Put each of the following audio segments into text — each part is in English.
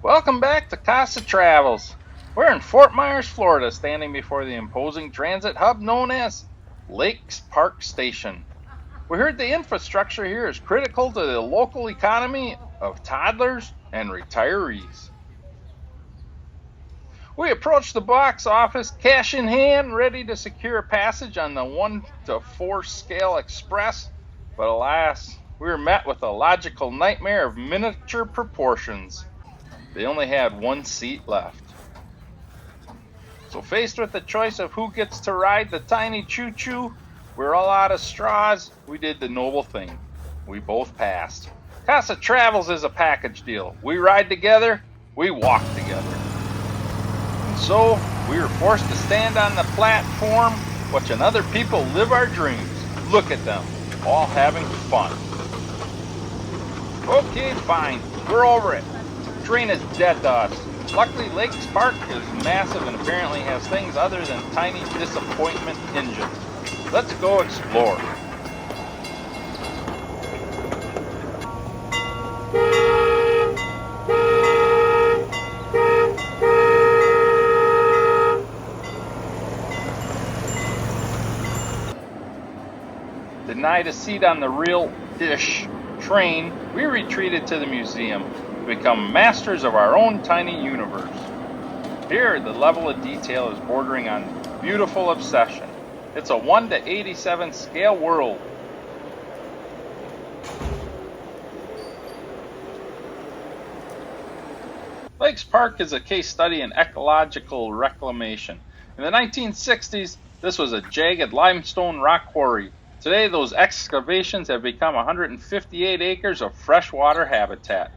Welcome back to Kasa Travels. We're in Fort Myers, Florida, standing before the imposing transit hub known as Lakes Park Station. We heard the infrastructure here is critical to the local economy of toddlers and retirees. We approached the box office, cash in hand, ready to secure a passage on the 1 to 4 scale express, but alas, we were met with a logical nightmare of miniature proportions. They only had one seat left. So faced with the choice of who gets to ride the tiny choo-choo, we're all out of straws, we did the noble thing. We both passed. Kasa Travels is a package deal. We ride together, we walk together. And so, we were forced to stand on the platform, watching other people live our dreams. Look at them, all having fun. Okay, fine, we're over it. Train is dead to us. Luckily, Lakes Park is massive and apparently has things other than tiny disappointment engines. Let's go explore. Denied a seat on the real-ish train, we retreated to the museum to become masters of our own tiny universe. Here, the level of detail is bordering on beautiful obsession. It's a 1 to 87 scale world. Lakes Park is a case study in ecological reclamation. In the 1960s, this was a jagged limestone rock quarry. Today, those excavations have become 158 acres of freshwater habitat.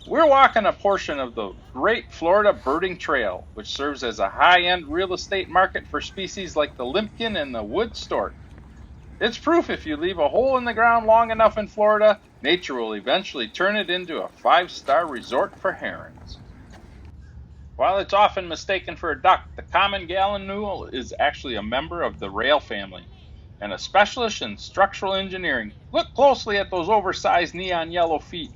We're walking a portion of the Great Florida Birding Trail, which serves as a high-end real estate market for species like the limpkin and the wood stork. It's proof if you leave a hole in the ground long enough in Florida, nature will eventually turn it into a 5-star resort for herons. While it's often mistaken for a duck, the Common Gallinule is actually a member of the rail family and a specialist in structural engineering. Look closely at those oversized neon yellow feet.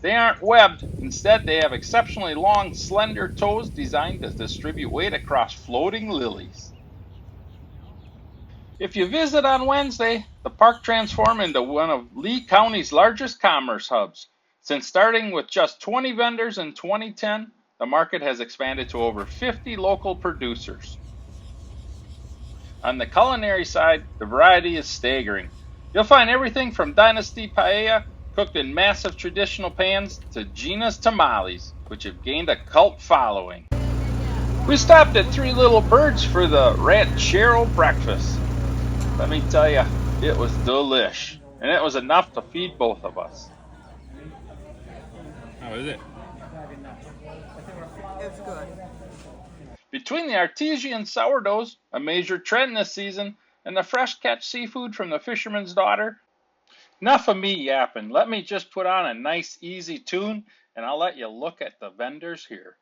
They aren't webbed. Instead, they have exceptionally long, slender toes designed to distribute weight across floating lilies. If you visit on Wednesday, the park transformed into one of Lee County's largest commerce hubs. Since starting with just 20 vendors in 2010, the market has expanded to over 50 local producers. On the culinary side, the variety is staggering. You'll find everything from Dynasty Paella, cooked in massive traditional pans, to Gina's tamales, which have gained a cult following. We stopped at Three Little Birds for the ranchero breakfast. Let me tell you, it was delish, and it was enough to feed both of us. How is it? It's good. Between the artesian sourdoughs, a major trend this season, and the fresh catch seafood from the fisherman's daughter, enough of me yapping. Let me just put on a nice easy tune, and I'll let you look at the vendors here.